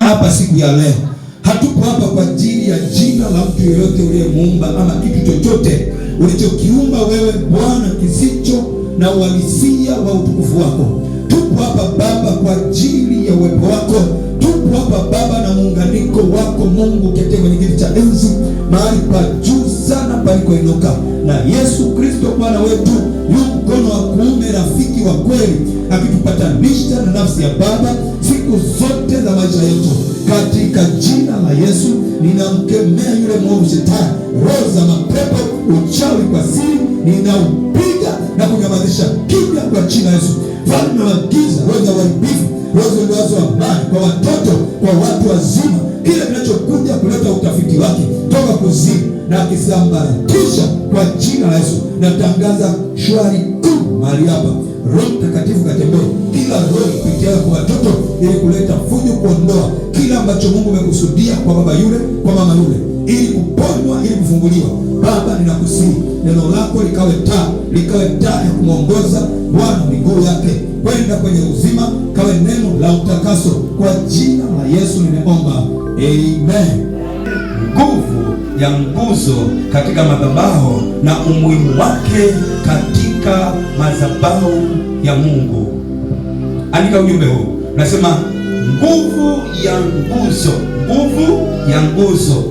hapa siku ya leo. Hatupo hapa kwa ajili ya jina la mtu yeyote uliyemuumba ama kitu chochote ulichokiumba wewe Bwana kisicho na uhalisia wa utukufu wako. Tupo hapa Baba kwa ajili ya uwepo wako. Tupo hapa Baba na muunganiko wako Mungu kete kwenye kiti cha enzi, mahali pa juu sana palikoinuka. Na Yesu Kristo Bwana wetu yu mkono wa kuume, rafiki wa kweli, akitupatanisha na nafsi ya Baba siku zote za maisha yetu. Katika jina la Yesu ninamkemea yule mwovu shetani, roho za mapepo, uchawi kwa siri, ninaupiga na kunyamazisha kimya kwa jina Yesu. Falme wa giza, roho za uharibifu, roho zilizowazo amani kwa watoto, kwa watu wazima, kile kinachokuja kuleta utafiti wake toka kuzimu na akisambaratisha kwa jina la Yesu. Natangaza shwari kuu mahali hapa. Roho Mtakatifu katembee kila roho kupitia kwa watoto ili kuleta fujo, kuondoa kila ambacho Mungu amekusudia kwa baba yule, kwa mama yule, ili kuponywa, ili kufunguliwa. Baba, ninakusihi neno lako likawe taa ya kumwongoza Bwana miguu yake kwenda kwenye uzima, kawe neno la utakaso. Kwa jina la Yesu nimeomba, amen. Nguvu ya nguzo katika madhabahu na umuhimu wake katika madhabahu ya Mungu. Andika ujumbe huu. Nasema nguvu ya nguzo, nguvu ya nguzo,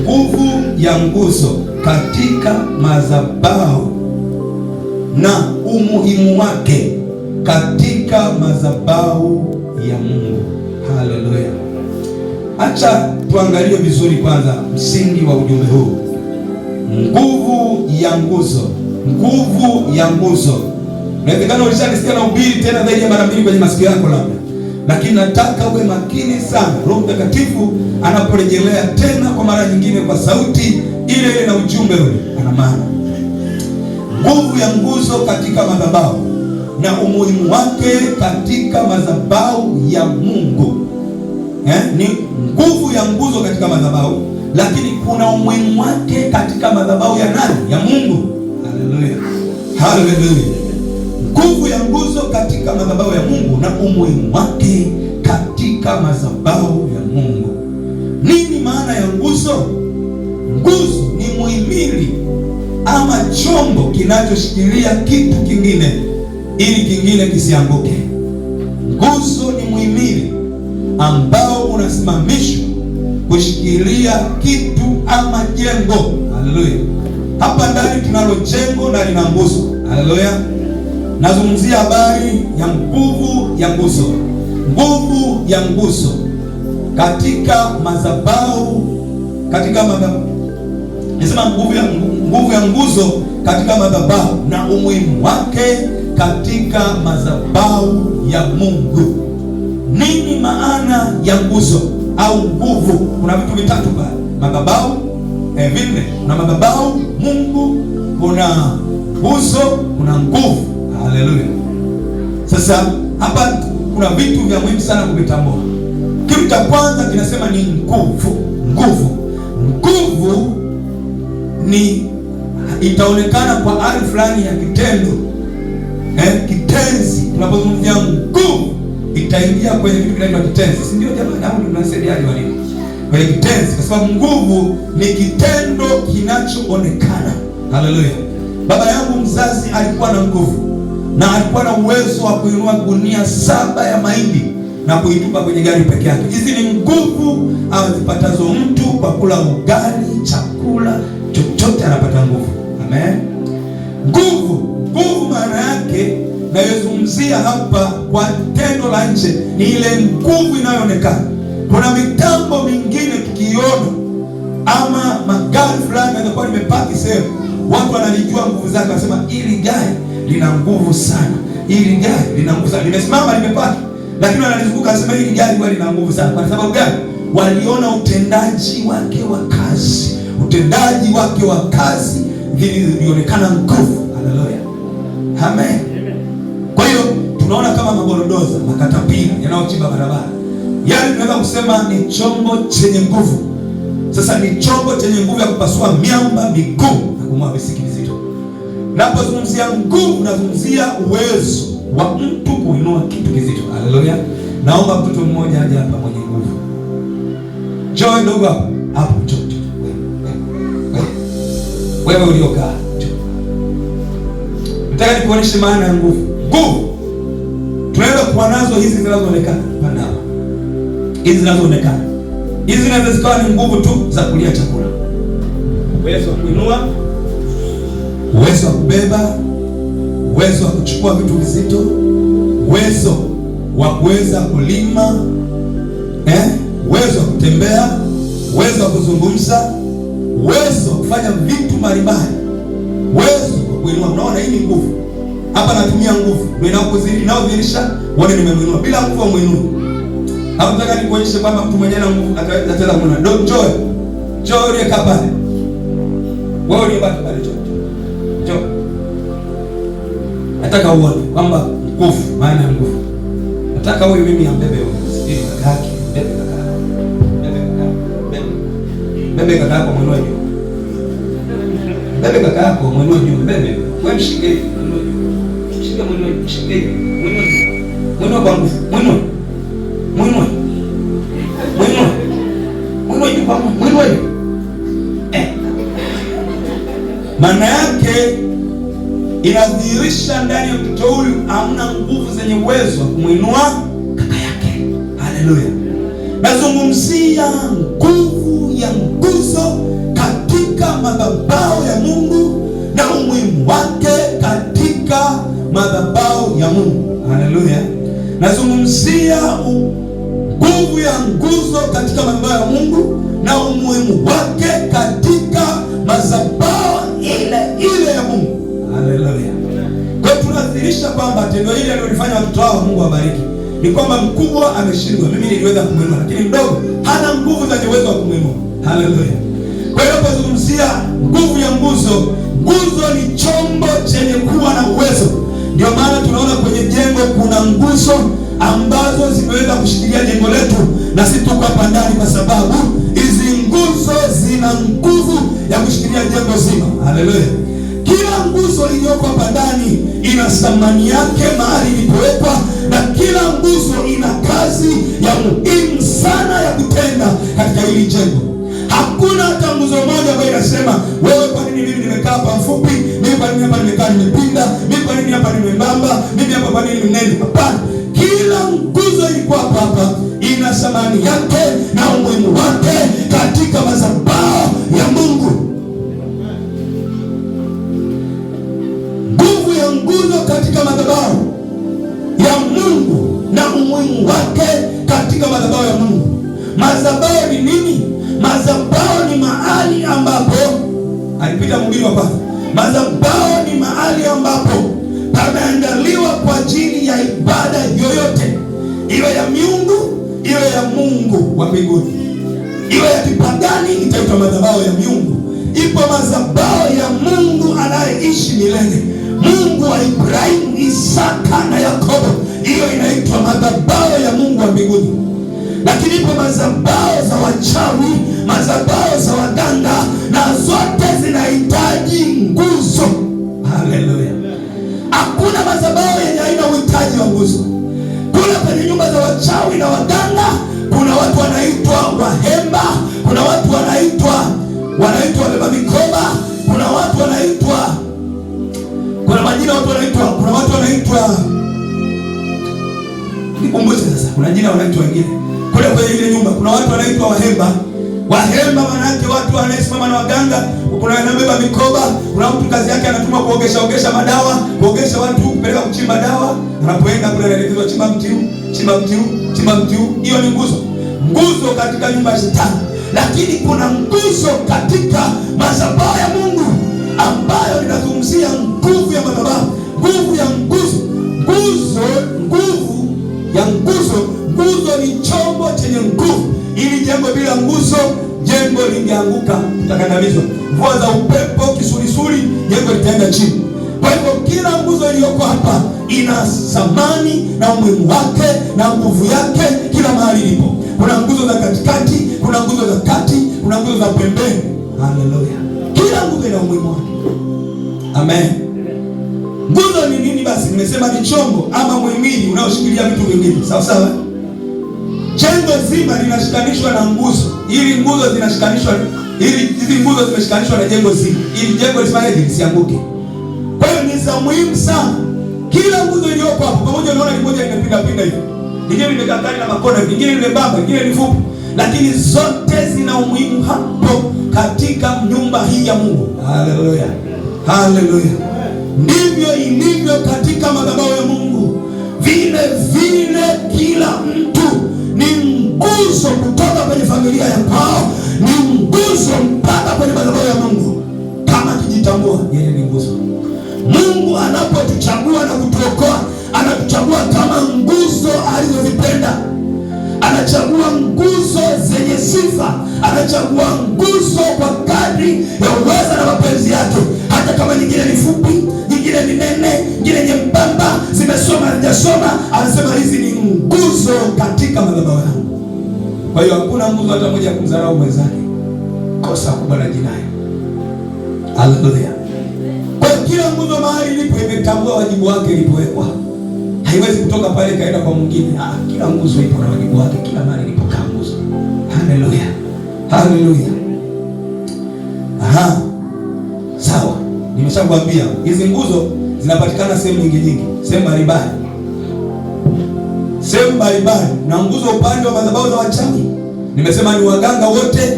nguvu ya nguzo katika madhabahu na umuhimu wake katika madhabahu ya Mungu. Haleluya. Acha tuangalie vizuri kwanza msingi wa ujumbe huu. Nguvu ya nguzo, nguvu ya nguzo. Inawezekana ulishanisikia na ubiri tena zaidi ya mara mbili kwenye masikio yako labda, lakini nataka uwe makini sana. Roho Mtakatifu anaporejelea tena kwa mara nyingine kwa sauti ile ile na ujumbe ule, ana maana. Nguvu ya nguzo katika madhabahu na umuhimu wake katika madhabahu ya Mungu. Ni nguvu ya nguzo katika madhabahu, lakini kuna umuhimu wake katika madhabahu ya nani? Ya Mungu. Haleluya, haleluya. Nguvu ya nguzo katika madhabahu ya Mungu na umuhimu wake katika madhabahu ya Mungu. Nini maana ya nguzo? Nguzo ni muhimili ama chombo kinachoshikilia kitu kingine ili kingine kisianguke. Nguzo ni muhimili ambao unasimamishwa kushikilia kitu ama jengo. Haleluya. Hapa ndani tunalo jengo na lina nguzo. Haleluya. Nazungumzia habari ya nguvu ya nguzo. Nguvu ya nguzo katika madhabahu, katika madhabahu. Nasema nguvu ya nguzo katika madhabahu na umuhimu wake katika madhabahu ya Mungu. Nini maana ya nguzo au nguvu? Kuna vitu vitatu pale. Madhabahu vinne. Kuna madhabahu, Mungu, kuna nguzo, kuna nguvu. Haleluya. Sasa hapa kuna vitu vya muhimu sana kuvitambua. Kitu cha kwanza kinasema ni nguvu. Nguvu, nguvu ni itaonekana kwa hali fulani ya kitendo, kitenzi. Tunapozungumzia nguvu itaingia kwenye kitu kinaitwa kitenzi, si ndio jamani? Hapo tunasaidiaje walimu kwenye kitenzi? Kwa sababu nguvu ni kitendo kinachoonekana. Haleluya. Baba yangu mzazi alikuwa na nguvu na alikuwa na uwezo wa kuinua gunia 7 ya mahindi na kuitupa kwenye gari peke yake. Hizi ni nguvu azipatazo mtu kwa kula ugali, chakula chochote anapata nguvu. Amen. Nguvu maana yake nayozungumzia hapa kwa tendo la nje ni ile nguvu inayoonekana. Kuna mitambo mingine tukiona, ama magari fulani yanakuwa limepaki sehemu, watu wanalijua nguvu zake, wanasema hili gari lina nguvu sana, hili gari lina nguvu sana. Limesimama limepaki, lakini wanalizunguka wanasema hili gari bwana lina nguvu sana. Kwa sababu gani? Waliona utendaji wake wa kazi. Utendaji wake wa kazi vilionekana nguvu. Haleluya. Amen. Kwa hiyo tunaona kama maborodoza, makatapila yanayochimba barabara, yaani tunaweza kusema ni chombo chenye nguvu. Sasa ni chombo chenye nguvu ya kupasua miamba migumu na kumwaga visiki vizito. Napozungumzia nguvu, nazungumzia uwezo wa mtu kuinua kitu kizito. Haleluya. Naomba mtoto mmoja aje hapa mwenye nguvu. Njoo ndogo hapa. Hapo njoo. Wewe uliokaa. Nataka nikuoneshe maana ya nguvu. Nguvu tunaweza kuwa nazo hizi zinazoonekana pana hapa. Hizi zinazoonekana. Hizi zinaweza zikawa ni nguvu tu za kulia chakula. Uwezo wa kuinua, uwezo wa kubeba, uwezo wa kuchukua vitu vizito, uwezo wa kuweza kulima, uwezo wa kutembea, uwezo wa kuzungumza, uwezo wa kufanya vitu mbalimbali, uwezo wa kuinua. Unaona, hii ni nguvu. Hapa natumia nguvu ndio inaodhihirisha wale nimemwinua. Bila nguvu muinue. Hapo nataka nikuonyeshe kwamba mtu mwenyewe na nguvu ataweza kuinua. Njoo ile kabla. Wewe ulibaki pale njoo. Nataka uone kwamba nguvu, maana ya nguvu. Nataka huyu mimi ambebe huyu. Sikii kaka yake, bebe kaka yako. Bebe kaka yako mwinue juu. Bebe kaka yako mwinue juu, bebe. Wewe mshike hivi, mwinue juu. Shika mwinue, mshike hivi, mwinue juu. Mwinue kwa nguvu, mwinue. Mwinue juu kwa nguvu, mwinue juu. Maana yake inadhihirisha ndani ya mtoto huyu hamna nguvu zenye uwezo wa kumwinua kaka yake. Haleluya. Nazungumzia nguvu ya nguzo katika madhabahu ya Mungu na umuhimu wake katika madhabahu ya Mungu. Haleluya. Nazungumzia nguvu ya nguzo katika madhabahu ya Mungu na umuhimu wake katika madhabahu ile ya Mungu. Haleluya. Kwa hiyo tunadhihirisha kwamba tendo hili alilofanya watoto wao Mungu awabariki ni kwamba mkubwa ameshindwa. Mimi niliweza kumwinua, lakini mdogo hana nguvu za uwezo wa kumwinua. Haleluya. Kwa hiyo tunazungumzia nguvu ya nguzo. Nguzo ni chombo chenye kuwa na uwezo. Ndio maana tunaona kwenye jengo kuna nguzo ambazo zimeweza kushikilia jengo letu, na sisi tuko hapa ndani kwa sababu hizi nguzo zina nguvu ya kushikilia jengo zima. Haleluya. Kila nguzo iliyoko hapa ndani ina thamani yake mahali ilipowekwa, na kila nguzo ina kazi ya muhimu sana ya kutenda katika hili jengo. Hakuna hata nguzo moja ambayo inasema wewe, kwa nini mimi nimekaa hapa mfupi, mimi kwa nini hapa nimekaa nimepinda, mimi kwa nini hapa nimembamba, mimi hapa kwa nini mnene? Hapana. Kila nguzo iko hapa ina thamani yake na umuhimu wake katika madhabahu ya Mungu. Nguvu ya nguzo katika madhabahu ya Mungu na umuhimu wake katika madhabahu ya Mungu. Madhabahu ni nini? Madhabahu ni mahali ambapo alipita mhubiri wa kwanza. Madhabahu ni mahali ambapo pameandaliwa kwa ajili ya ibada yoyote, iwe ya miungu, iwe ya Mungu wa mbinguni, iwe ya kipagani, itaitwa madhabahu ya miungu. Ipo madhabahu ya Mungu anayeishi milele, Mungu wa Ibrahimu, Isaka na Yakobo. Hiyo inaitwa madhabahu ya Mungu wa mbinguni. Lakini ipo madhabahu za wachawi, madhabahu za waganga, na zote zinahitaji nguzo. Haleluya. Hakuna madhabahu yenye haina uhitaji wa nguzo. Kule kwenye nyumba za wachawi na waganga kuna watu wanaitwa wahemba, kuna watu wanaitwa wabeba mikoba, kuna watu wanaitwa, kuna majina watu wanaitwa, kuna watu wanaitwa, nikumbuke sasa, kuna jina wanaitwa wengine. Kule kwenye ile nyumba kuna watu wanaitwa wahemba. Wahemba maana yake watu wanaesimama na waganga. Kuna anabeba mikoba, kuna mtu kazi yake anatuma kuogesha madawa, kuogesha watu, kupeleka kuchimba dawa. Anapoenda kule anaelekezwa chimba mti huu. Hiyo ni nguzo. Nguzo katika nyumba ya Shetani. Lakini kuna nguzo katika madhabahu ya Mungu ambayo inazungumzia nguvu ya madhabahu, nguvu ya nguzo. Nguzo ni chombo chenye nguvu. Ili jengo bila nguzo, jengo lingeanguka, litakandamizwa. Mvua za upepo, kisulisuli, jengo litaenda chini. Kwa hivyo kila nguzo iliyoko hapa ina thamani na umuhimu wake na nguvu yake kila mahali ilipo. Kuna nguzo za katikati, kuna nguzo za kati, kuna nguzo za pembeni. Haleluya. Kila nguzo ina umuhimu wake. Amen. Nguzo ni nini basi? Nimesema ni chombo ama muhimili unaoshikilia vitu vingine. Sawa sawa? jengo zima linashikanishwa na nguzo, ili nguzo zinashikanishwa, ili hizi nguzo zimeshikanishwa na jengo zima, ili jengo lisianguke. Kwa hiyo ni za muhimu sana. Kila nguzo iliyoko hapo pamoja, unaona ni moja imepinda pinda hivi, nyingine imekangana na makona, nyingine ni mbamba, nyingine ni fupi, lakini zote zina umuhimu hapo katika nyumba hii ya Mungu. Haleluya, haleluya. Ndivyo ilivyo katika madhabahu ya Mungu. Vile vile kila mtu ni nguzo, kutoka kwenye familia ya kwao ni nguzo mpaka kwenye madhabahu ya Mungu. Kama kijitambua yeye ni nguzo. Mungu anapotuchagua na kutuokoa, anatuchagua kama nguzo alizozipenda. Anachagua nguzo zenye sifa, anachagua nguzo kwa kadri ya uwezo na mapenzi yake. Hata kama nyingine ni fupi, nyingine ni nene, nyingine nyembamba, zimesoma hazijasoma, anasema hizi ni nguzo katika madhabahu yangu. Kwa hiyo hakuna nguzo hata moja kumdharau mwenzake, kosa kubwa la jinai. Haleluya. Kwa hiyo kila nguzo mahali ilipo imetambua wajibu wake ilipowekwa. Haiwezi kutoka pale kaenda kwa mwingine. Kila nguzo ipo na wajibu wake, kila mahali ilipo kama nguzo. Haleluya. Haleluya. Sawa. Nimeshakwambia hizi nguzo zinapatikana sehemu nyingi, sehemu mbalimbali. Sehemu mbalimbali, na nguzo upande wa madhabahu za wachawi. Nimesema ni waganga wote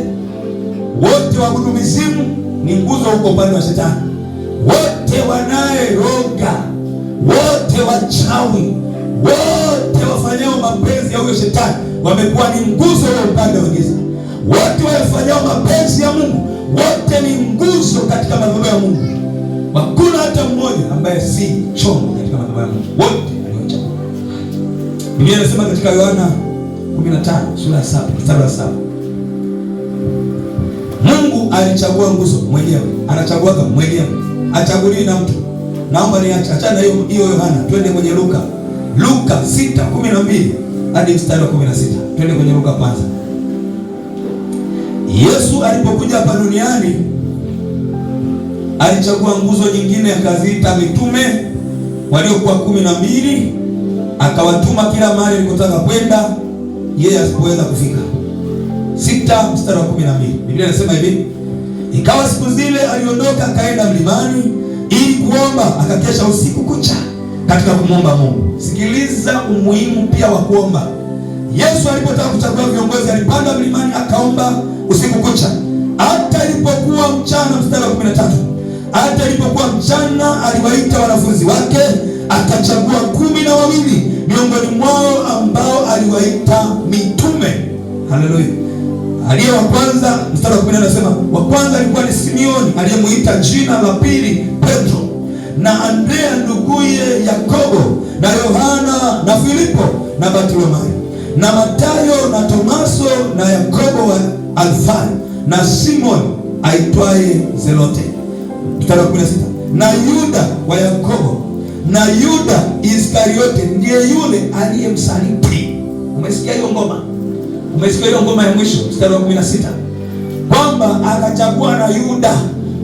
waabudu mizimu, ni nguzo huko upande wa shetani. Wote wanayeroga, wote wachawi, wote wafanyao mapenzi ya huyo shetani wamekuwa ni nguzo ya upande wa giza. Wote wafanyao mapenzi ya Mungu, wote ni nguzo katika madhabahu ya Mungu. Hakuna hata mmoja ambaye si chombo katika madhabahu ya Mungu. Wote waliochagua. Biblia inasema katika Yohana 15 sura ya 7 mstari wa 7. Mungu alichagua nguzo mwenyewe, anachagua mwenyewe. Achaguliwi na mtu. Naomba niache achana hiyo Yohana, twende kwenye Luka 6:12 hadi mstari wa 16. Twende kwenye Luka kwanza. Yesu alipokuja hapa duniani alichagua nguzo nyingine, akaziita mitume waliokuwa 12, akawatuma kila mahali alikotaka kwenda yeye asipoweza kufika. 6 mstari wa 12. Biblia inasema hivi: ikawa siku zile aliondoka akaenda mlimani ili kuomba, akakesha usiku kucha katika kumwomba Mungu. Sikiliza umuhimu pia wa kuomba. Yesu alipotaka kuchagua viongozi alipanda mlimani akaomba usiku kucha. Hata ilipokuwa mchana, mstari wa 13, hata ilipokuwa mchana aliwaita wanafunzi wake, akachagua 12 miongoni mwao ambao aliwaita mitume. Haleluya. Aliye wa kwanza, mstari wa 10 anasema, wa kwanza alikuwa ni Simeoni aliyemuita jina la pili Petro, na Andrea nduguye Yakobo, na Yohana na Filipo na Bartolomayo, na Matayo na Tomaso na Yakobo wa Alfayo, na Simoni aitwaye Zelote. Mstari wa 16, na Yuda wa Yakobo, na Yuda Iskariote ndiye yule aliyemsaliti. Umesikia hiyo ngoma? Umesikia hiyo ngoma ya mwisho, mstari wa 16, kwamba akachagua na Yuda,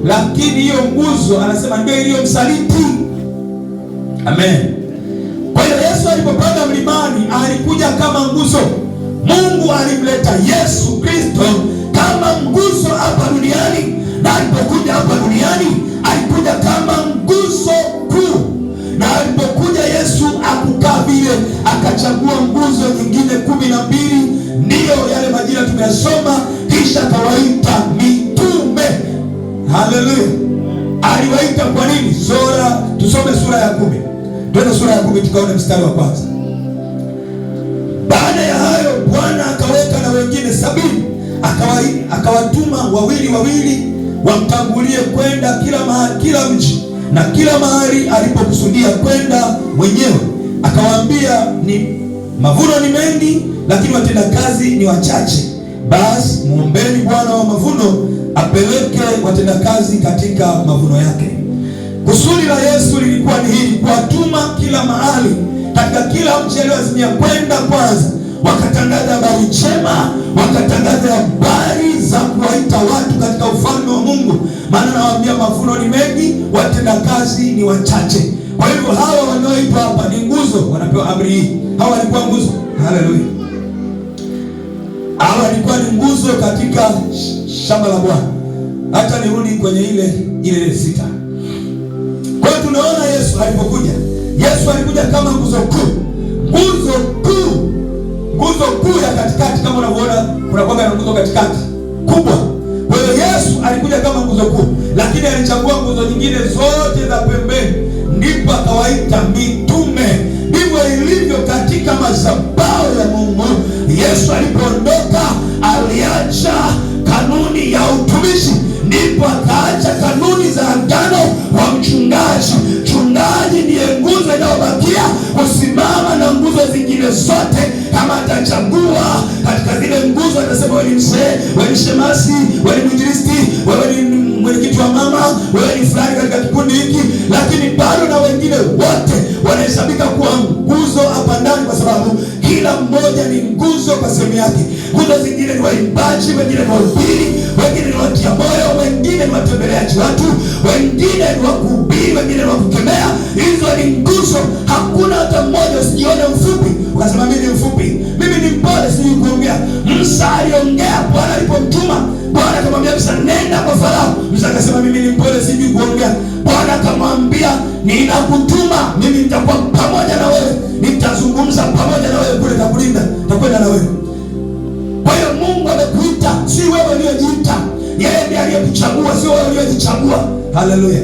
lakini hiyo nguzo anasema ndio iliyomsaliti. Amen. Kwa hiyo Yesu alipopanda mlimani alikuja kama nguzo. Mungu alimleta Yesu Kristo kama nguzo hapa duniani, na alipokuja hapa duniani alikuja kama nguzo kuu. Na alipokuja Yesu akukaa vile, akachagua nguzo nyingine 12, ndiyo yale majina tumeyasoma, kisha akawaita mitume. Haleluya. Aliwaita kwa nini? Tusome sura ya 10. Twende sura ya 10 tukaone mstari wa kwanza. Baada ya hayo Bwana akaweka na wengine 70, akawatuma wawili wamtangulie kwenda kila mji na kila mahali alipokusudia kwenda mwenyewe. Akawaambia, ni mavuno ni mengi, lakini watendakazi ni wachache. Basi muombeni Bwana wa mavuno apeleke watendakazi katika mavuno yake. Kusudi la Yesu lilikuwa ni hili: kuwatuma kila mahali, katika kila mji aliyoazimia kwenda kwanza, wakatangaza habari njema, wakatangaza habari za kuwaita watu katika ufalme wa Mungu. Maana nawaambia mavuno ni mengi, watendakazi ni wachache. Kwa hivyo hawa wanaoitwa hapa ni nguzo, wanapewa amri hii. Hawa walikuwa nguzo. Haleluya. Hawa ilikuwa ni nguzo katika shamba la Bwana. Hata nirudi kwenye ile 6. Kwa hiyo tunaona Yesu alipokuja, Yesu alikuja kama nguzo kuu ya katikati. Kama unavyoona kuna kwamba nguzo katikati kubwa. Kwa hiyo Yesu alikuja kama nguzo kuu, lakini alichagua nguzo nyingine zote za pembeni, ndipo akawaita mitume. Ndivyo ilivyo katika madhabahu ya Mungu. Yesu alipoondoka aliacha kanuni ya utumishi, ndipo akaacha kanuni za agano wa mchungaji. Mchungaji ndiye nguzo inayobakia kusimama na nguzo zingine zote. Kama atachagua katika zile nguzo, atasema wewe ni mzee, wewe ni shemasi, wewe ni mwinjilisti, wewe ni mwenyekiti wa mama, wewe ni fulani katika kikundi hiki, lakini bado na wengine wote wanahesabika kuwa nguzo hapa ndani, kwa sababu kila mmoja ni nguzo kwa sehemu yake. Nguzo zingine ni waimbaji, wengine ni wahubiri, wengine ni watia moyo, wengine ni watembeleaji watu, wengine ni wakuhubiri, wengine ni wakukemea. Hizo ni nguzo. Hakuna hata mmoja usijione mfupi ukasema mimi ni mfupi, mimi ni mpole, sijui kuongea. Musa aliongea, Bwana alipomtuma, Bwana akamwambia Musa, nenda kwa Farao. Musa akasema mimi ni mpole, sijui kuongea. Bwana akamwambia, ninakutuma mimi, nitakuwa pamoja na wewe, nitazungumza pamoja na wewe kule, nitakulinda, nitakwenda na wewe. Kwa hiyo Mungu amekuita, si wewe uliyejiita. Yeye ndiye aliyekuchagua, sio wewe uliyejichagua. Haleluya.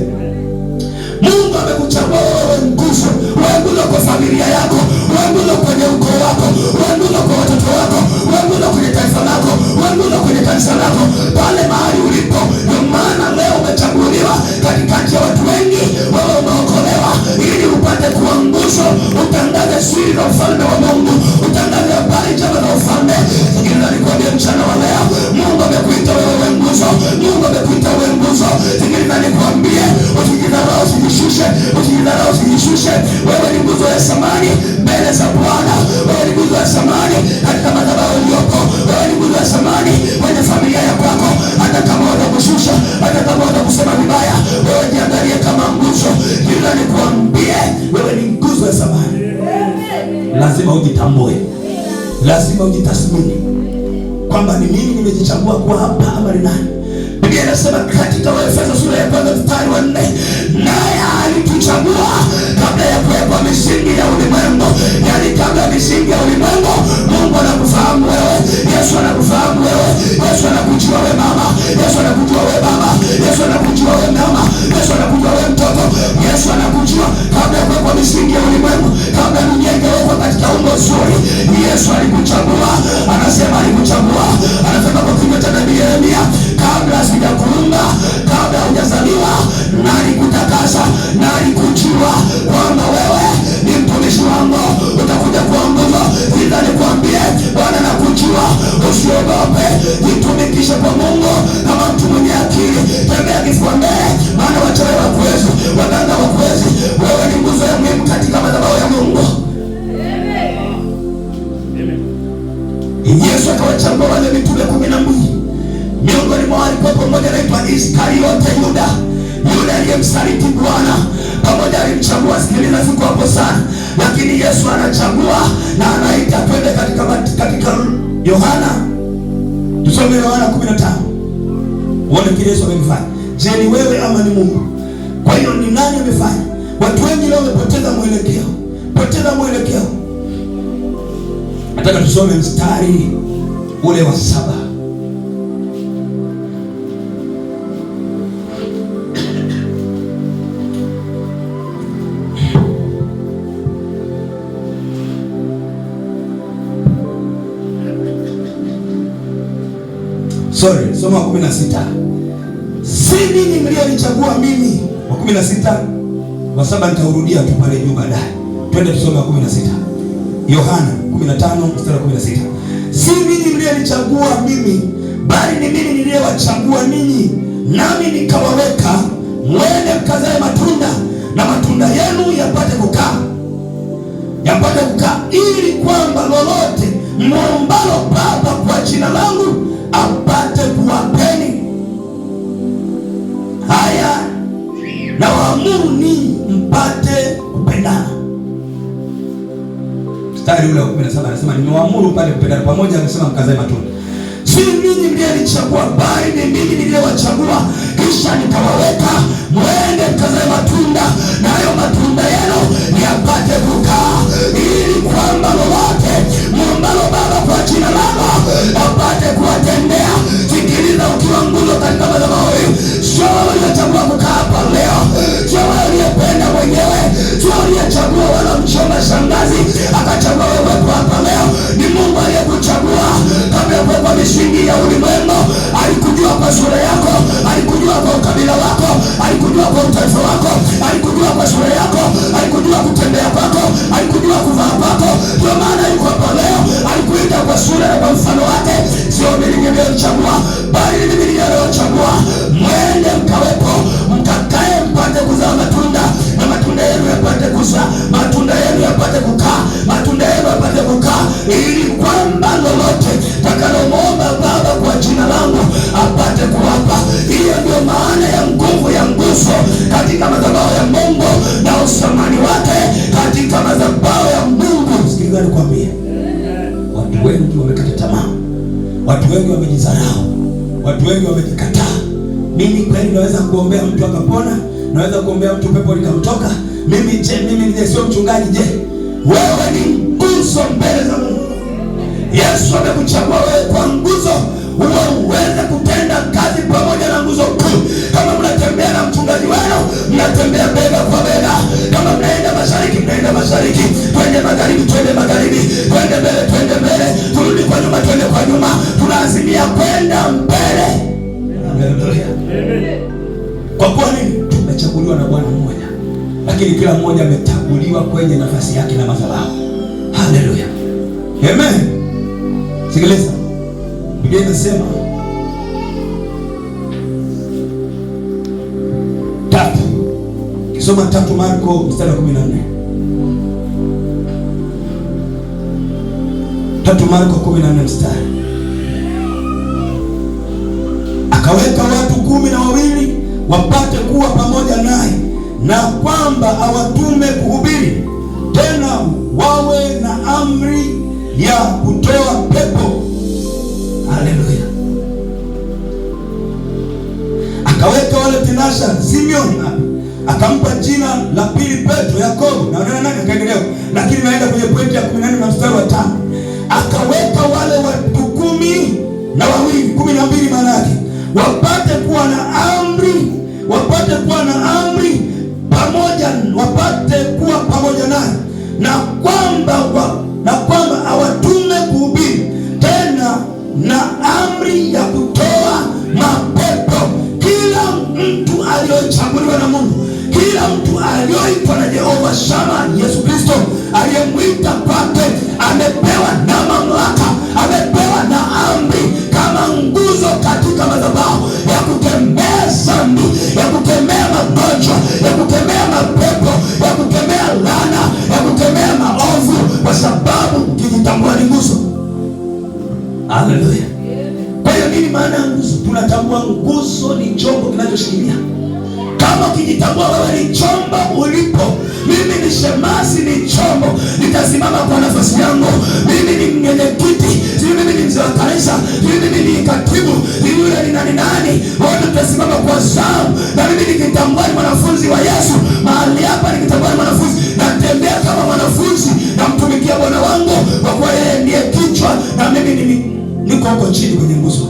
Mungu amekuchagua wewe nguzo. Wewe nguzo kwa familia yako, wewe nguzo kwenye ukoo wako, wewe nguzo kwa watoto wako, wewe nguzo kwenye taifa lako, wewe nguzo kwenye kanisa lako, pale mahali ulipo. Ndio maana leo umechaguliwa katikati ya watu wengi. Wewe umeokolewa ili upate kuwa nguzo, utangaze siri za ufalme wa Mungu, utangaze habari njema za ufalme. Sikiliza nikwambie mchana wa leo, Mungu amekuita wewe nguzo. Mungu amekuita wewe nguzo. Sikiliza nikwambie, usijidharau, usijishushe. Wewe ni nguzo ya samani mbele za Bwana. Wewe ni nguzo ya samani katika madhabahu uliyoko. Wewe ni nguzo ya samani kwenye familia ya kwako. Hata kama watakushusha, hata kama watakusema vibaya, wewe jiangalie kama nguzo. Kila nikwambie, wewe ni nguzo ya samani. Lazima ujitambue, lazima ujitathmini kwamba ni mimi nimejichagua kuwa hapa ama ni nani. Biblia inasema katika Waefeso sura ya 1 mstari wa 4, naye alituchagua kabla ya kuwekwa misingi ya ulimwengu. Yaani kabla ya misingi ya ulimwengu, Mungu anakufahamu wewe. Yesu anakufahamu wewe. Yesu anakujua wewe mama. Yesu anakujua wewe baba. Yesu anakujua wewe mama. Yesu anakujua wewe mtoto. Yesu anakujua kabla ya kuwekwa misingi ya ulimwengu, kabla dunia ingewekwa katika umbo zuri. Yesu alikuchagua. Anasema alikuchagua. Anasema kwa kinywa cha nabii Yeremia, kabla sijakuumba, kabla hujazaliwa, nalikutakasa, nalikujua kwamba wewe ni mtumishi wangu, utakuja kuwa nguzo. Ila nikwambie, Bwana nakujua, usiogope, jitumikishe kwa Mungu kama mtu mwenye akili. Tembea kifua mbele, maana wachawi hawakuwezi, waganga hawakuwezi. Wewe ni nguzo ya muhimu katika madhabahu ya Mungu. Yesu akawachagua wale mitume 12. Miongoni mwa walikuwa mmoja anaitwa Iskariote, Yuda aliyemsaliti Bwana. Pamoja alimchagua. Sikiliza, siku hapo sana, lakini Yesu anachagua na anaita twende katika Yohana. Tusome Yohana 15. Uone kile Yesu amefanya. Je, ni wewe ama ni Mungu? Kwa hiyo ni nani amefanya? Watu wengi leo wamepoteza mwelekeo. Nataka tusome mstari ule wa 7. Soma 16. Si ninyi mlionichagua mimi. Wa 16, wa 7 nitaurudia tu pale juu baadaye. Twende tusome 16. Yohana 15 mstari 16. Si ninyi mlionichagua mimi, bali ni mimi niliyewachagua ninyi, nami nikawaweka mwende mkazae matunda, na matunda yenu yapate kukaa, ili kwamba lolote mwombalo Baba kwa jina langu apate kuwapeni. Haya na waamuru ninyi mpate kupendana. Mstari ule wa 17 anasema nimewaamuru mpate kupendana pamoja, anasema mkazae matunda. si ninyi mlionichagua, bali ni mimi niliyowachagua, kisha nikawaweka mwende mkazae matunda, nayo matunda yenu yapate kukaa, ili kwamba lolote muombalo Baba kwa jina langu apate kuwatendea. Sikiliza, ukiwa nguzo katika madhabahu hii, sio wewe uliyechagua kukaa hapa leo, sio wewe uliyependa mwenyewe, sio uliyechagua wala mchomba shangazi akachagua wewe hapa leo. Ni Mungu aliyekuchagua kabla ya kuwekwa misingi ya ulimwengu. Alikujua kwa sura yako, alikujua kwa ukabila wako, alikujua kwa utaifa wako, alikujua kwa sura yako, alikujua kutembea kwako, alikujua kuvaa kwako. Ndio maana yuko hapa leo. Alikuita kwa sura na kwa mfano wake. Sio mimi niliyechagua, bali ni mimi niliyechagua. Mwende mkawepo, mkakae, mpate kuzaa matunda, na matunda yenu yapate kuzaa, matunda yenu yapate kukaa, matunda yenu yapate kukaa, ili kwamba lolote takalomwomba Baba kwa jina langu apate kuwapa. Hiyo ndio maana ya nguvu ya nguzo katika madhabahu ya Mungu na usamani wake katika madhabahu ya Mungu. Sikiliza nikwambie, watu wengi wamekata tamaa, watu wengi wamejidharau, watu wengi wamejikataa. Mimi kweli naweza kuombea mtu akapona, naweza kuombea mtu pepo likamtoka. Mimi je, mimi nije sio mchungaji? Je, wewe ni nguzo mbele za Mungu. Yesu amekuchagua wewe kwa nguzo, uweze kutenda kazi pamoja na nguzo kuu. Kama mnatembea na mchungaji wenu, mnatembea bega kwa bega. Kama mnaenda mashariki, mnaenda mashariki. Twende magharibi, twende magharibi. Twende mbele, twende mbele. Turudi kwa nyuma, twende kwa nyuma. Tunaazimia kwenda mbele. Kwa kuwa nini? Tumechaguliwa na Bwana mmoja, lakini kila mmoja amechaguliwa kwenye nafasi yake na madhabahu. Haleluya, amen. Sikiliza, Biblia inasema kisoma 3 Marko mstari wa 14. 3 Marko 14 mstari. Akaweka watu 12 wapate kuwa pamoja naye, na kwamba awatume kuhubiri, tena wawe na amri ya kutoa pepo. Haleluya. Akaweka wale tenasha Simeoni, akampa jina la pili Petro, Yakobo na nani akaendelea, lakini naenda kwenye pointi ya 14 na mstari wa 5. Akaweka wale watu 12 maana yake wapate kuwa na amri, wapate kuwa na amri pamoja, wapate kuwa pamoja naye, na kwamba awatume kuhubiri, tena na amri ya kutoa mapepo. Kila mtu aliyochaguliwa na Mungu, kila mtu aliyoitwa na Jehova Shama, Yesu Kristo aliyemwita kwake, amepewa na mamlaka, amepewa na amri kama nguzo katika madhabahu ya kukemea dhambi, ya kukemea magonjwa, ya kukemea mapepo, ya kukemea laana, ya kukemea maovu, kwa sababu ukijitambua ni nguzo. Haleluya. Kwa hiyo nini maana ya nguzo? Tunatambua nguzo ni chombo kinachoshikilia. Kama ukijitambua wewe ni chombo ulipo, mimi ni shemasi, ni chombo, nitasimama kwa nafasi yangu. Mimi ni mwenyekiti, mimi ni mzee wa kanisa, mimi ni katibu, yule ni nani, wote tutasimama kwa zamu. Na mimi nikitambua ni mwanafunzi wa Yesu, mahali hapa nikitambua ni mwanafunzi, natembea kama mwanafunzi, namtumikia Bwana wangu, kwa kuwa yeye ndiye kichwa na mimi niko huko chini kwenye nguzo.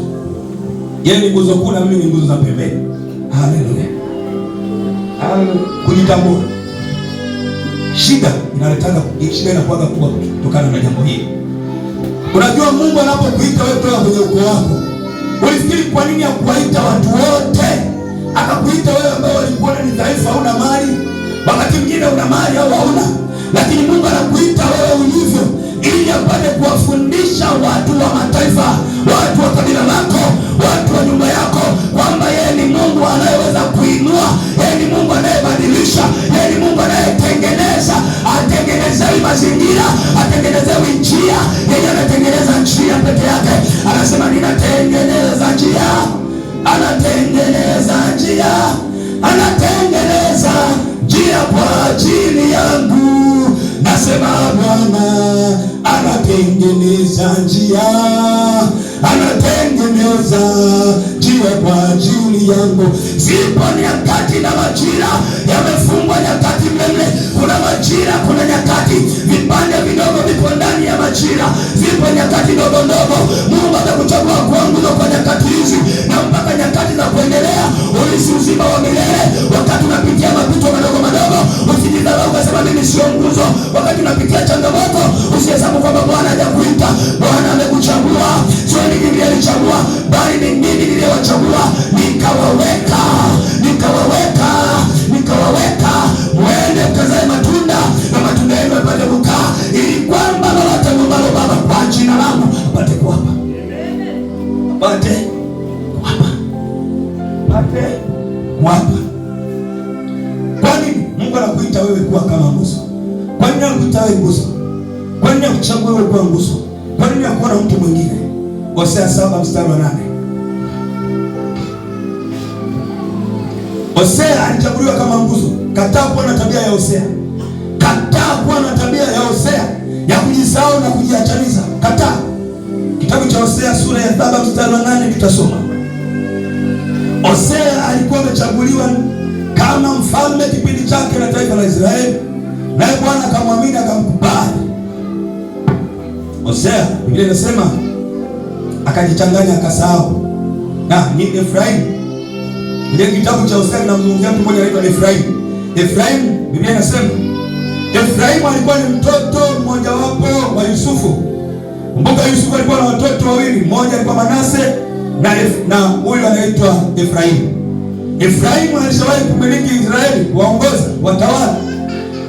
Yeye ni nguzo kuu na mimi ni nguzo za pembeni. Haleluya. Kujitambua. Shida inakuwa kubwa kutokana na jambo hili. Unajua Mungu anapokuita wewe kutoka kwenye ukoo wako, ulifikiri kwa nini hakuwaita watu wote? Akakuita wewe ambao walikuona ni dhaifu, hauna mali, wakati mwingine una mali au hauna, lakini Mungu anakuita wewe ulivyo, ili apate kuwafundisha watu wa mataifa, watu wa kabila lako, watu wa nyumba yako, kwamba yeye ni Mungu anayeweza kuinua, yeye ni Mungu anayebadilisha, yeye ni Mungu anayetengeneza. Atengenezewi mazingira, atengenezewi njia, yeye anatengeneza njia peke yake. Anasema ninatengeneza njia, anatengeneza njia, anatengeneza njia kwa ajili yangu. Nasema Bwana anatengeneza njia, anatengeneza umetengeneza njia kwa ajili yangu. Zipo nyakati na majira yamefungwa, nyakati mbele. Kuna majira, kuna nyakati, vipande vidogo vipo ndani ya majira. Zipo nyakati ndogo ndogo. Mungu atakuchagua kwa nguzo kwa nyakati hizi na mpaka nyakati za kuendelea. Ulisi uzima wa milele. Wakati unapitia mapito madogo madogo, usijidharau ukasema mimi sio nguzo. Wakati unapitia changamoto, usihesabu kwamba Bwana hajakuita. Bwana amekuchagua. Sio ni mimi nilichagua, bali ni mimi niliyewachagua, nikawaweka mwende mkazae matunda na matunda yenu yapate kukaa, ili kwamba lolote mbalo Baba kwa jina langu apate kuwapa. Kwa nini Mungu anakuita wewe kuwa kama nguzo? Kwa nini anakuita wewe nguzo? Kwa nini akuchagua wewe kuwa nguzo? Kwa nini akuona mtu mwingine? Hosea 7:8. Hosea alichaguliwa kama nguzo. Kataa kuwa na tabia ya Hosea. Kataa kuwa na tabia ya Hosea ya kujisahau na kujiachaniza. Kataa. Kitabu cha Hosea sura ya 7:8 tutasoma. Hosea alikuwa amechaguliwa kama mfalme kipindi chake na taifa la Israeli, naye Bwana akamwamini akamkubali. Hosea, Biblia inasema akajichanganya akasahau. Na ni Efraimu. Ile kitabu cha Hosea kinamzungumzia mtu mmoja anaitwa Efraimu. Efraimu, Biblia inasema Efraimu alikuwa ni mtoto mmoja wapo wa Yusufu. Kumbuka Yusufu alikuwa na watoto wawili, mmoja alikuwa Manase na huyu anaitwa Efraimu. Efraimu alishawahi kumiliki Israeli, kuwaongoza, watawala.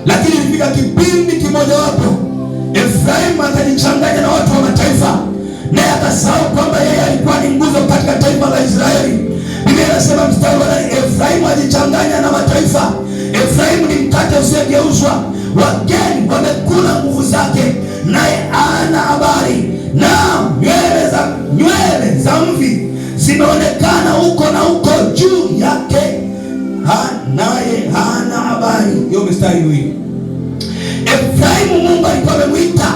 Lakini ilifika kipindi kimoja wapo Efraimu akajichanganya na watu wa mataifa, naye akasahau kwamba yeye alikuwa ni nguzo katika taifa la Israeli. Biblia inasema mstari wa 8, Efraimu ajichanganya na mataifa. Efraimu ni mkate usiogeuzwa, wageni wamekula nguvu zake, naye hana habari. Na nywele za mvi zimeonekana huko na huko juu yake, naye hana habari. Hiyo mstari miwili. Efraimu Mungu alikuwa amemwita,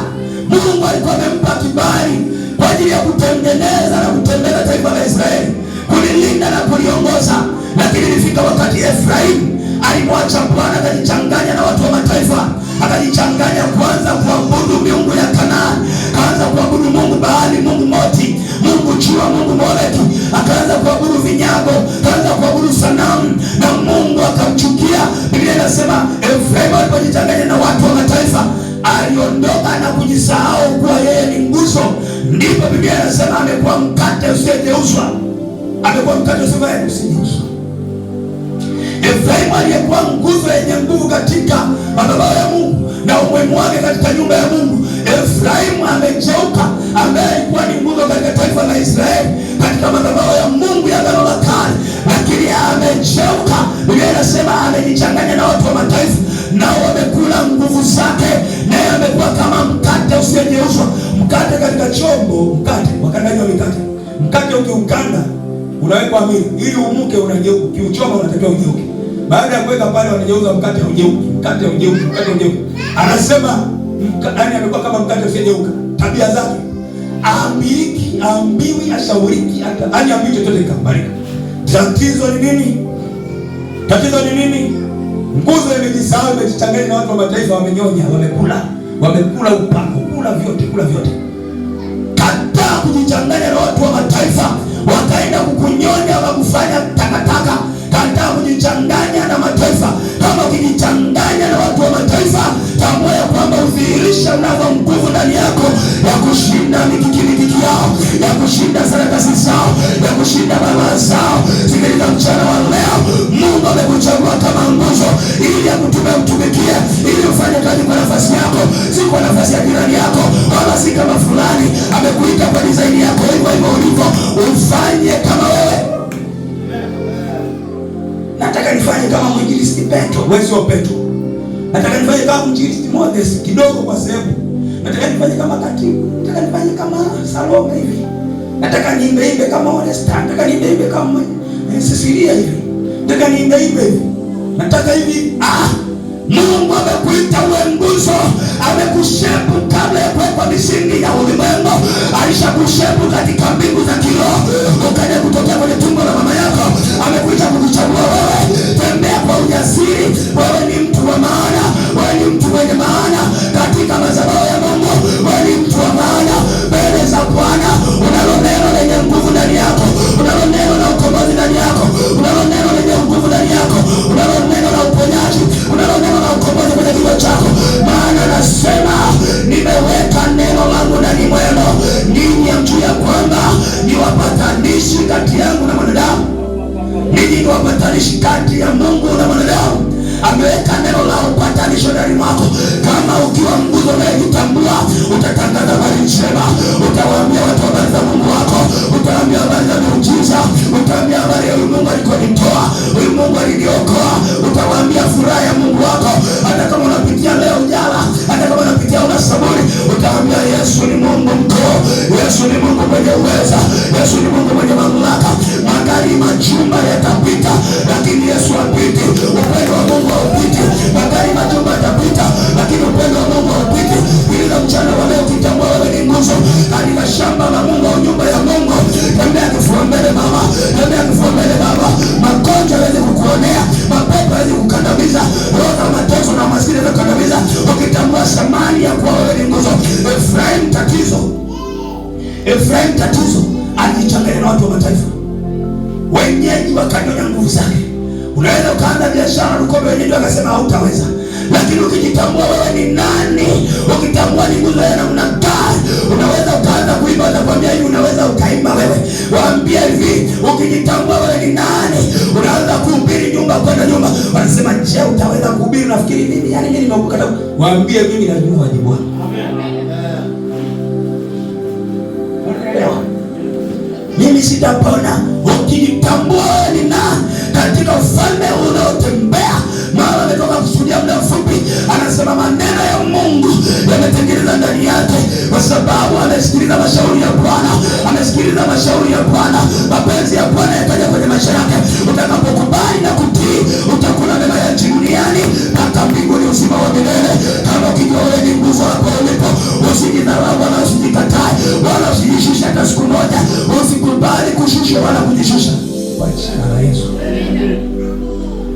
Mungu alikuwa amempa kibali kwa ajili ya kutengeneza na kutembeza taifa la Israeli, kulilinda na kuliongoza. Lakini ilifika wakati Efraimu alimwacha Bwana, akajichanganya na watu wa mataifa, akajichanganya kwanza kuabudu miungu ya Kanaani, akaanza kuabudu Mungu Baali, Mungu Moti, Mungu Jua, Mungu Moleki, akaanza kuabudu vinyago, akaanza kuabudu sanamu, na Mungu akamchukia. Biblia inasema Efraimu alipojichanganya na watu wa mataifa, aliondoka na kujisahau kuwa yeye ni nguzo. Ndipo Biblia inasema amekuwa mkate usiogeuzwa, amekuwa mkate usiogeuzwa. Efraimu aliyekuwa nguzo yenye nguvu katika madhabahu ya Mungu na umuhimu wake katika nyumba ya Mungu. Efraimu amegeuka, ambaye alikuwa ni nguzo katika taifa la Israeli, katika madhabahu ya Mungu ya Agano la Kale, lakini amegeuka. Biblia inasema amejichanganya na watu wa mataifa, nao wamekula nguvu zake, naye amekuwa kama mkate usiogeuzwa. Mkate katika chombo, mkate wakandaji wa mikate, mkate ukiukanda unawekwa amiri ili umuke, unageuka. Ukiuchoma unatakiwa ugeuke. Baada ya kuweka pale, wanageuza mkate ugeuke, mkate ugeuke, mkate ugeuke. Anasema yaani amekuwa kama mkate usiyegeuka. Tabia zake aambiwi, ashauriki, yaani ambiwi chochote kikabarika. Tatizo ni nini? Tatizo ni nini? Nguzo imejisahau, imejichanganya na watu wa mataifa, wamenyonya, wamekula upako, kula vyote. Kataa kujichanganya na watu wa mataifa, wakaenda kukunyonya, wakufanya takataka. Kataa kujichanganya na mataifa. Kama ukijichanganya na watu wa mataifa, tambua ya kwamba udhihirisha unavyo nguvu ndani yako ya kushinda mikiki yao, ya kushinda sarakasi zao, ya kushinda barabara zao. Sikiliza mchana wa leo, Mungu amekuchagua kama nguzo ili akutume utumikie, ili ufanye kazi kwa nafasi yako, si kwa nafasi ya jirani yako, wala si kama fulani. Amekuita kwa design yako, hivyo ulivyo, ufanye kama wewe. Nataka nifanye kama mwinjilisti Petro, wewe sio Petro. Nataka nifanye kama mwinjilisti Moses, kidogo kwa sehemu. Nataka nifanye kama katibu, nataka nifanye kama Salome hivi. Nataka niimbe kama Oresta, nataka niimbe kama Cecilia hivi. Nataka niimbe hivi. Nataka hivi. Mungu amekuita uwe nguzo, amekushepu kabla ya kuwekwa misingi ya ulimwengu. Alishakushepu katika mbingu za kiroho, ukaja kutokea kwenye tumbo la mama yako. Amekuita kukuchagua wewe. Tembea kwa ujasiri, wewe ni mtu wa maana, wewe ni mtu mwenye maana katika madhabahu ya Mungu. Wewe ni mtu wa maana mbele za Bwana. Unalo neno lenye nguvu ndani yako, unalo neno la ukombozi ndani yako, unalo neno lenye nguvu ndani yako, unalo neno la uponyaji, unalo neno la ukombozi kwenye kichwa chako. Maana nasema nimeweka neno langu ndani mwenu, ninyi mjue ya kwamba ni wapatanishi kati yangu na mwanadamu. Ninyi ni wapatanishi kati ya Mungu na mwanadamu. Ameweka neno la upatanisho ndani mwako. Kama ukiwa nguzo unayejitambua, utatangaza habari njema, utawaambia watu habari za Mungu wako, utawaambia habari za miujiza, utawaambia habari ya huyu Mungu alikonitoa, huyu Mungu aliniokoa, utawaambia furaha ya Mungu wako. Hata kama unapitia leo njala, hata kama unapitia una saburi, utawaambia Yesu ni Mungu mkuu, Yesu ni Mungu mwenye uweza, Yesu ni Mungu mwenye mamlaka. Magari, majumba yatapita, lakini Yesu hapiti. Upendo wa Mungu haupiti. Magari, majumba yatapita, lakini upendo wa Mungu haupiti. Ili mchana wa leo kitambua wewe ni nguzo katika shamba la Mungu au nyumba ya Mungu. Tembea kifua mbele mama, tembea kifua mbele baba. Magonjwa yaweze kukuonea, mapepo yaweze kukandamiza, roho za mateso na maskini za kukandamiza, ukitambua thamani ya kuwa wewe ni nguzo. Efraim tatizo alijichanganya na watu wa mataifa, wenyeji wakanyonya nguvu zake. Unaweza ukaanza biashara Lukombe, wenyeji wakasema hautaweza. Lakini ukijitambua wewe ni nani, ukitambua ni nguzo ya namna gani, unaweza ukaanza kuimba. Watakwambia hivi, unaweza ukaimba wewe. Waambie hivi, ukijitambua wewe ni nani, unaanza kuhubiri nyumba kwenda nyumba. Wanasema je, utaweza kuhubiri? Nafikiri mimi, yani mimi nimekukata. Waambie mimi najua wajibu wangu. Mimi sitapona. Ukijitambua wewe ni nani katika ufalme unaotembea. Mama ametoka kusudia muda mfupi, anasema maneno ya Mungu yametengeneza ndani yake, kwa sababu amesikiliza mashauri ya Bwana, amesikiliza mashauri ya Bwana. Mapenzi ya Bwana yakaja kwenye maisha yake. Utakapokubali na kutii, utakula mema ya duniani mpaka mbinguni, uzima wa milele. Kama ukijua wewe ni nguzo hapo ulipo, usijidharau wala usijikatae wala usijishushe hata siku moja. Usikubali kushushwa wala kujishusha kwa jina la Yesu.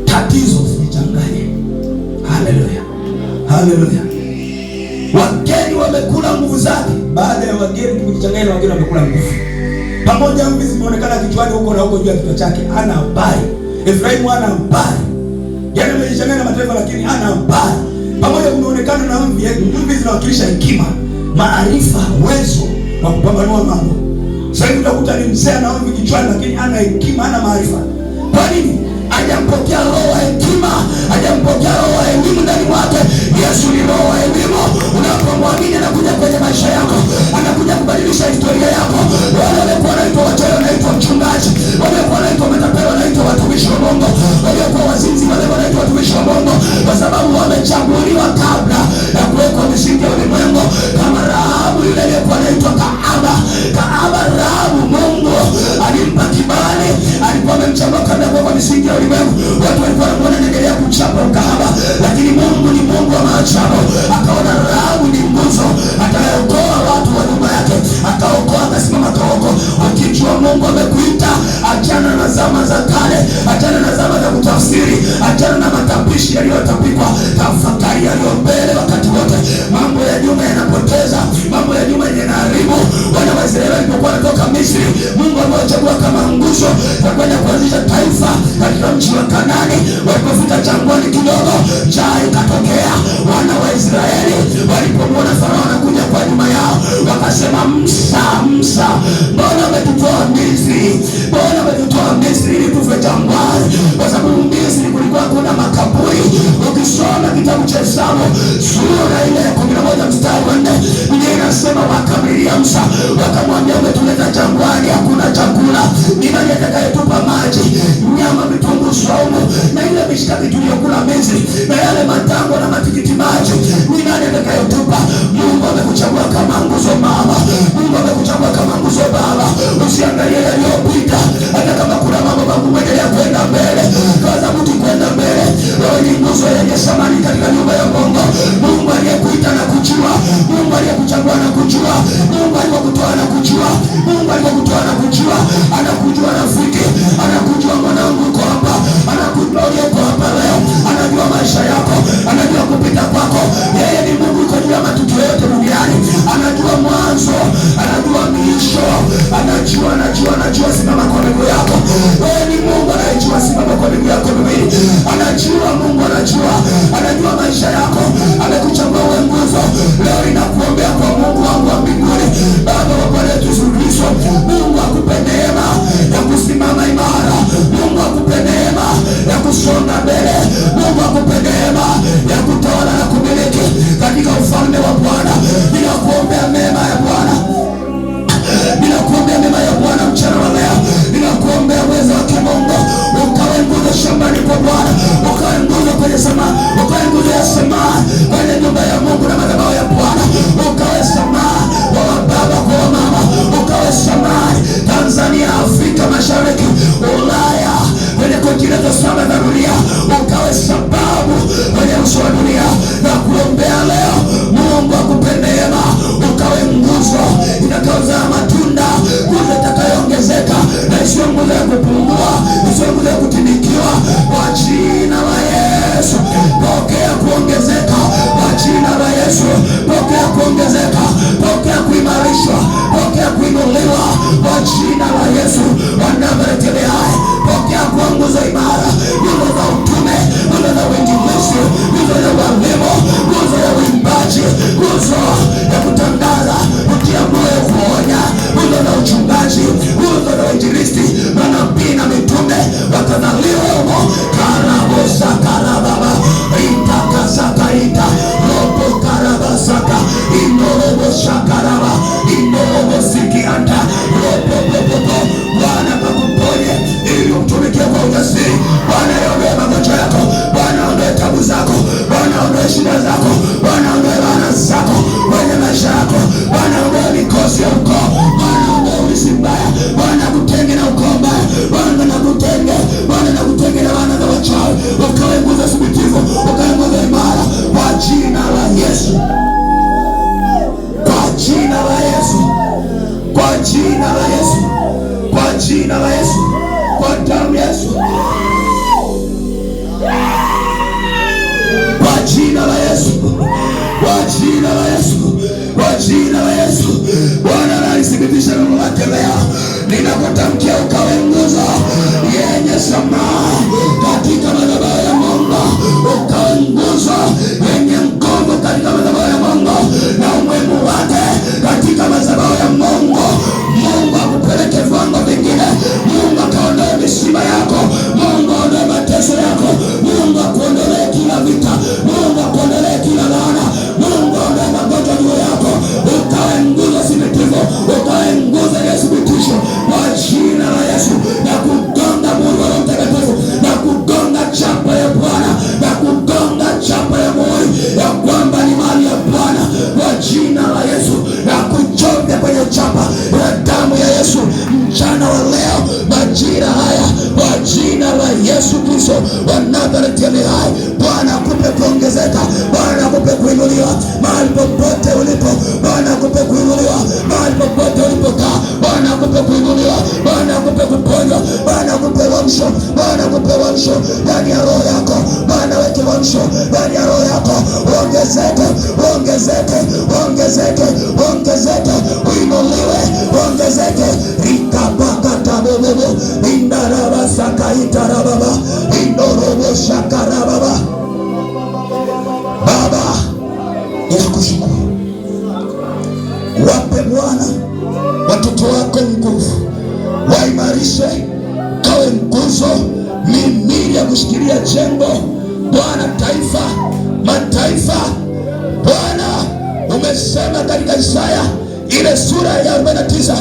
Tatizo usichanganye. Haleluya, haleluya. Wageni wamekula nguvu zake. Baada ya wageni kujichanganya na wageni wamekula nguvu pamoja. Mvi zimeonekana kichwani huko na huko juu ya kichwa chake. Ana habari. Efraimu ana habari. Yeye amejichanganya na mataifa, lakini ana habari. Pamoja kumeonekana na mvi. Mvi zinawakilisha hekima, maarifa, uwezo wa kupambanua mambo. Sasa utakuta ni mzee na mvi kichwani, lakini ana hekima, ana maarifa. Kwa nini? Hajampokea roho wa hekima, hajampokea roho wa elimu ndani mwake. Yesu ni roho wa elimu. Unapomwamini anakuja kwenye maisha yako, anakuja kubadilisha historia yako. Wale walikuwa wanaitwa wachawi wanaitwa mchungaji, walikuwa wanaitwa matapeli wanaitwa watumishi wa Mungu, walikuwa wazinzi wale wanaitwa watumishi wa Mungu, kwa sababu wamechaguliwa kabla ya kuwekwa misingi ya ulimwengu. Kama Rahabu yule aliyekuwa anaitwa Kahaba. Rahabu Mungu alimpa kibali alikuwa amemchagua kabla ya kuwekwa misingi ya ulimwengu. Watu walikuwa wanamuona anaendelea kuchapa ukahaba, lakini Mungu ni Mungu wa maajabu. Akaona Rahabu ni nguzo atakayeokoa watu wa nyumba yake, akaokoa, akasimama akaokoa. Ukijua Mungu amekuita, achana na zama za kale, achana na zama za kutafsiri, achana na matapishi yaliyotapikwa. Tafakari yaliyo mbele wakati wote. Mambo ya nyuma yanapoteza, mambo ya nyuma yanaharibu. Wana wa Israeli walipokuwa wanatoka Misri, Mungu amewachagua kama nguzo za kwenda kuanzisha taifa katika mji wa Kanaani. Walipofika jangwani kidogo, njaa ikatokea. Wana wa Israeli walipomwona Farao anakuja kwa nyuma yao, wakasema Musa, mbona umetutoa Misri? Mbona umetutoa Misri ili tufe jangwani? Kwa sababu Misri kulikuwa kuna makaburi. Ukisoma kitabu cha Hesabu sura ile ya 11 mstari wa 4, Biblia inasema wakamlilia Musa, wakamwambia umetuleta jangwani, hakuna chakula. Ni nani atakayetupa maji? Nyama, vitunguu saumu na ile mishikaki tuliyokula Misri na yale matango na matikiti maji, ni nani atakayetupa? Mungu amekuchagua kama nguzo mama, Mungu amekuchagua kama nguzo baba. Usiangalie yaliyopita, hata kama kuna mambo magumu, endelea kwenda mbele, kaza mtu kwenda mbele. Wewe ni nguzo yenye thamani katika anakujua rafiki, anakujua mwanangu uko hapa, anakujua uliyeko hapa leo, anajua maisha yako, anajua kupita kwako. Yeye ni Mungu yuko juu ya matukio yote duniani, anajua mwanzo, anajua mwisho, anajua. Simama kwa miguu yako. Wewe ni Mungu anayejua, simama kwa miguu yako miwili. Anajua, Mungu anajua maisha yako, amekuchagua uwe nguzo. Leo ninakuombea kwa Mungu wangu wa mbinguni, Baba wa Bwana wetu Yesu Kristo, Mungu akupe neema ya kusimama imara, Mungu akupe neema ya kusonga mbele, Mungu akupe neema ya kutawala na kumiliki katika ufalme wa Bwana. Ninakuombea mema ya Bwana, ninakuombea mema ya Bwana mchana wa leo. Ninakuombea uwezo wa kimungu, ukawe nguzo shambani kwa Bwana, ukawe nguzo kwenye samaa, ukawe nguzo ya samaa kwenye nyumba ya Mungu na madhabahu ya Bwana, ukawe samaa wa baba kwa mama, ukawe samaa Tanzania, Afrika Mashariki, Ulaya, kwenye kontinenti saba za dunia, ukawe sababu kwenye uso wa dunia. Na kuombea leo, Mungu akupe neema, ukawe nguzo itakayozaa matunda, nguzo itakayoongezeka na isiyo nguzo ya kupungua, isiyo nguzo ya kutinikiwa, kwa jina la Yesu. Pokea kuongezeka kwa jina la Yesu, pokea kuongezeka, pokea kuimarishwa, pokea kuinuliwa kwa jina la Yesu wa Nazareti aliye hai. Pokea kuwa nguzo imara, nguzo za utume, nguzo za uinjilisti, nguzo ya ualimu, nguzo ya uimbaji, nguzo ya kutangaza, kutia moyo, kuonya, nguzo za uchungaji, nguzo za uinjilisti. Manabii na mitume wakadhaliwa humo. Karabosa karababa itakasakaita robo karabasaka indorobo shakaraba indorobo sikianta robo. Bwana kakuponye ili umtumikie kwa ujasiri. Bwana aondoe magonjwa yako, Bwana aondoe tabu zako, Bwana aondoe shida zako, Bwana aondoe laana zako kwenye maisha yako, Bwana aondoe mikosi ya ukoo, Bwana aondoe urithi mbaya, Bwana akutenge na ukoo mbaya, Bwana nakutenge, Bwana nakutenge na wana za wachawi, ukawe nguzo thibitifu, ukawe nguzo imara kwa jina la Yesu, kwa jina la Yesu, kwa jina la Yesu, kwa jina la Yesu, kwa damu ya Yesu, kwa jina la Yesu, kwa jina la Yesu, kwa jina la Yesu. Bwana analithibitisha neno lake leo. Ninakutamkia ukawe nguzo yenye samaa katika madhabahu ya Mungu, ukawe nguzo yenye nguvu katika madhabahu ya Mungu na umuhimu wake katika madhabahu ya Mungu. Mungu akupeleke viwango vingine, Mungu akaondoe misiba yako, Mungu aondoe mateso yako, Mungu akuondolee kila vita, Mungu akuondolee kila laana, Mungu aondoe magonjwa juu yako, ukawe nguzo thibitifu, ukawe nguzo ya thibitisho kwa jina la Yesu. Na kugonga Mungu wa Mtakatifu, na kugonga chapa ya Bwana, na kugonga chapa ya Mungu ya kwamba ni mali ya Bwana kwa jina la Yesu, na kuchovya kwenye chapa ya damu ya Yesu mchana wa leo, majira haya, kwa jina la Yesu Kristo wa Nazareti aliye hai. Bwana akupe kuongezeka, Bwana akupe kuinuliwa mahali popote ulipo, Bwana akupe kuinuliwa mahali popote ulipokaa, Bwana akupe kuinuliwa, Bwana akupe kuponywa, Bwana akupe uamsho, Bwana akupe uamsho ndani ya roho yako, Bwana weke uamsho ndani ya roho yako, ongezeke, ongezeke, ongezeke, ongezeke, uinuliwe, ongezeke. Rikapakatabobo indaraba sakaitarababa indorobo shakarababa. Baba, ninakushukuru. Wape Bwana watoto wako nguvu, waimarishe, kawe nguzo, mimili ya kushikilia jengo Bwana, taifa, mataifa. Bwana, umesema katika Isaya ile sura ya 49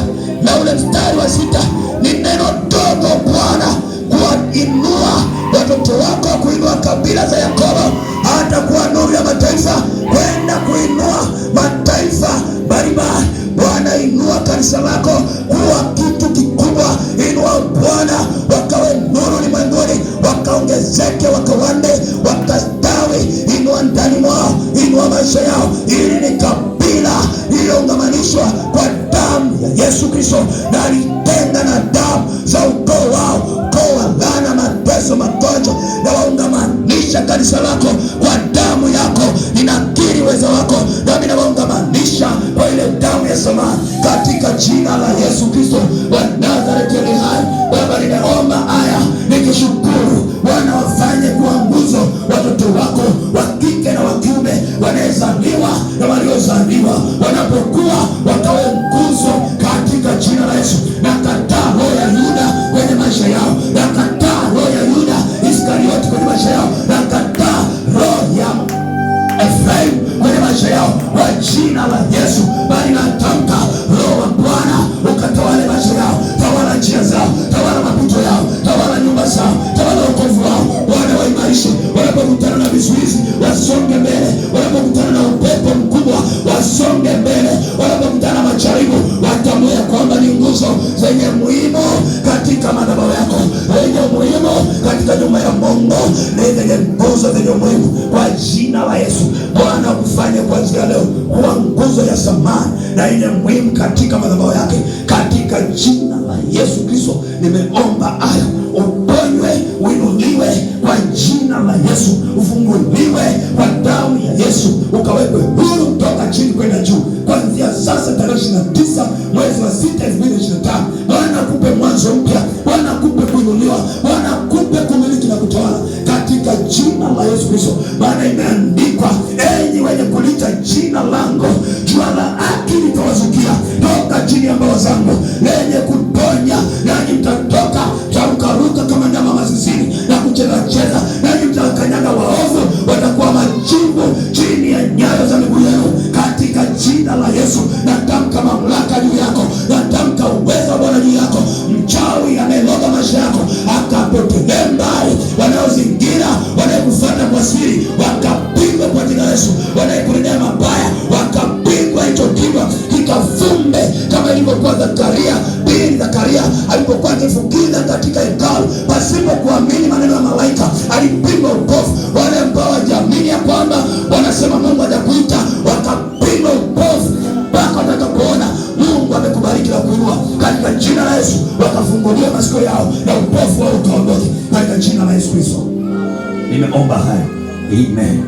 na ule mstari wa 6, ni neno dogo Bwana kuwainua watoto wako, kuinua kabila za Yakobo, hata kuwa nuru ya mataifa, kwenda kuinua mataifa mbalimbali. Bwana, inua kanisa lako kuwa kitu kikubwa. Inua Bwana, wakawe nuru ulimwenguni, wakaongezeke, wakawande, wakastawi. Inua ndani mwao, inua maisha yao, ili ni kabila iliyoungamanishwa kwa damu ya Yesu Kristo, na alitenga na damu kanisa lako kwa damu yako. Ninakiri uwezo wako, nami naungamanisha kwa ile damu ya samani katika jina la Yesu Kristo wa Nazareti aliye hai. Baba, nimeomba haya nikishukuru. Bwana, wafanye kuwa nguzo watoto wako wa kike na wa kiume, wanayezaliwa na waliozaliwa, wanapokuwa wakawe nguzo katika jina la Yesu. Nakataa roho ya Yuda kwenye maisha yao, nakataa roho ya Yuda Iskarioti kwenye maisha yao, nakataa roho ya Efraim kwenye maisha yao kwa jina la Yesu. Bali natamka roho wa Bwana ukatawale maisha yao, tawala njia zao, tawala mapito yao, tawala nyumba zao, tawala wokovu wao. Bwana, waimarishe wanapokutana na vizuizi, wasonge mbele. Wanapokutana na upepo mkubwa, wasonge mbele. Wanapokutana na majaribu, watambue kwamba ni nguzo zenye muhimu katika madhabahu yako, zenye muhimu katika nyumba ya Mungu, zenye nguzo zenye muhimu kwa jina la Yesu. Bwana, kufanye kuanzia leo kuwa nguzo ya samani na yenye muhimu katika madhabahu yake katika jina la Yesu Kristo. Nimeomba hayo. Uponywe, uinuliwe kwa jina la Yesu, ufunguliwe kwa damu ya Yesu, ukawekwe huru kutoka chini kwenda juu kuanzia sasa tarehe 29 mwezi wa 6 2025. Bwana, kupe mwanzo mpya. Bwana, kupe kuinuliwa. Bwana, kupe kumiliki na kutawala katika jina la Yesu Kristo. Maana imeandikwa, enyi wenye kulita jina langu, jua la haki litawazukia. Toka chini ya mbawa zangu, lenye kuponya, nanyi mtatoka mtarukaruka kama ndama mazizini na kucheza, nanyi mtakanyaga waovu, watakuwa majivu chini ya nyayo za miguu yenu katika jina la Yesu. Natamka mamlaka juu yako, natamka uwezo wa Bwana juu yako. Mchawi anayeloga maisha yako akapotelee mbali. Wanaozingira, wanayekufuata kwa siri, wakapigwa kwa jina la Yesu. Wanayekunenea mabaya, wakapigwa. Hicho kinywa kikafumbe kama ilivyokuwa Zakaria alipokuwa akifukiza katika hekalu pasipo kuamini maneno ya malaika, alipigwa upofu. Wale ambao hawajaamini ya kwamba wanasema Mungu hajakuita, wakapigwa upofu mpaka watakapoona Mungu amekubariki na kuinua katika jina la Yesu, wakafunguliwa masikio yao na upofu wao ukaondoke katika jina la Yesu Kristo. Nimeomba haya, amen.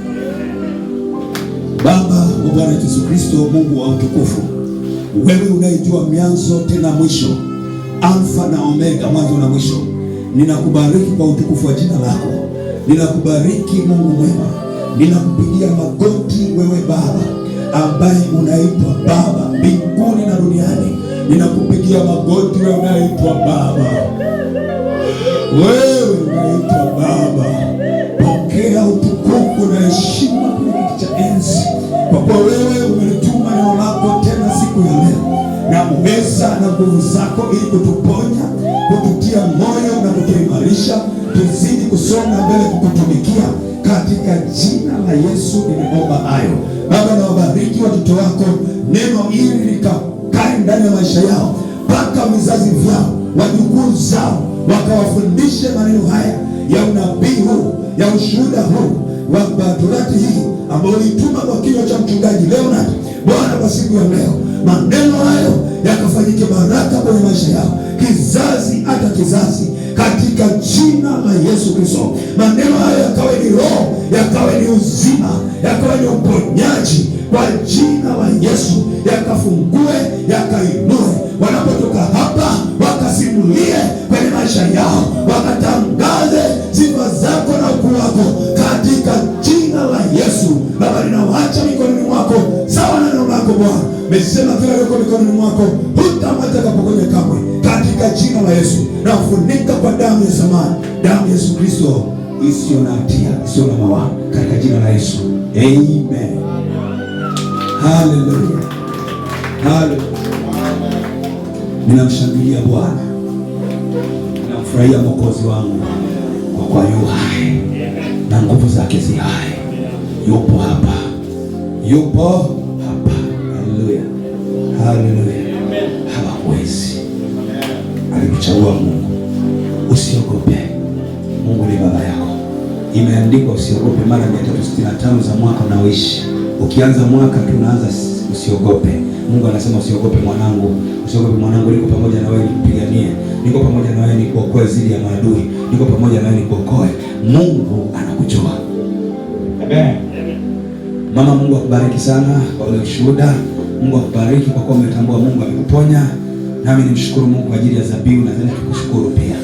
Baba wa Bwana Yesu Kristo, Mungu wa utukufu, wewe unayejua mianzo tena mwisho, Alfa na Omega, mwanzo na mwisho, ninakubariki kwa utukufu wa jina lako. Ninakubariki Mungu mwema, ninakupigia magoti wewe Baba ambaye unaitwa Baba mbinguni na duniani. Ninakupigia magoti wewe unaitwa Baba, wewe unaitwa Baba. Pokea utukufu na heshima kwenye kiti cha enzi, kwa kuwa wewe umelituma neno lako tena siku ya leo na uweza na nguvu zako, ili kutuponya, kututia moyo na kutuimarisha, tuzidi kusonga mbele kukutumikia katika jina la Yesu. Nimeomba hayo Baba, na wabariki watoto wako, neno hili likakae ndani ya maisha yao mpaka vizazi vyao, wajukuu zao, wakawafundishe maneno haya ya unabii huu, ya ushuhuda huu wa Torati hii ambao ulituma kwa kinywa cha mchungaji Leonard. Bwana, kwa siku ya leo maneno hayo yakafanyike baraka kwenye maisha yao, kizazi hata kizazi, katika jina la Yesu Kristo. Maneno hayo yakawe ni roho, yakawe ni uzima, yakawe ni uponyaji kwa jina la Yesu. Yakafungue, yakainue, wanapotoka hapa wakasimulie kwenye maisha yao, wakatangaze sifa zako na ukuu wako katika jina la Yesu. Baba, ninawaacha mikononi mwako sawa na neno lako Bwana. Umesema kila yuko mikononi mwako hutamwacha kapokonya kamwe, katika jina la Yesu. Na ufunika kwa damu ya samani, damu ya Yesu Kristo isiyo na hatia, isiyo na mawaa, katika jina la Yesu, amen. Haleluya, haleluya. Ninamshangilia Bwana, ninamfurahia Mwokozi wangu, kwa kuwa yu hai na nguvu zake zi hai. Yupo hapa, yupo hapa. Haleluya, haleluya. Hawakuwezi. Alikuchagua Mungu. Usiogope, Mungu ni baba yako. Imeandikwa usiogope mara 365 za mwaka unaoishi. Ukianza mwaka tunaanza usiogope. Mungu anasema usiogope mwanangu, usiogope mwanangu, niko pamoja na wewe nikupiganie, niko pamoja na wewe nikuokoe dhidi ya maadui, niko pamoja na wewe nikuokoe. Mungu anakujua. Amen. Mama, Mungu akubariki sana kwa ule ushuhuda. Mungu akubariki kwa kuwa umetambua Mungu amekuponya. Nami nimshukuru Mungu kwa ajili ya dhabihu na tena tukushukuru pia.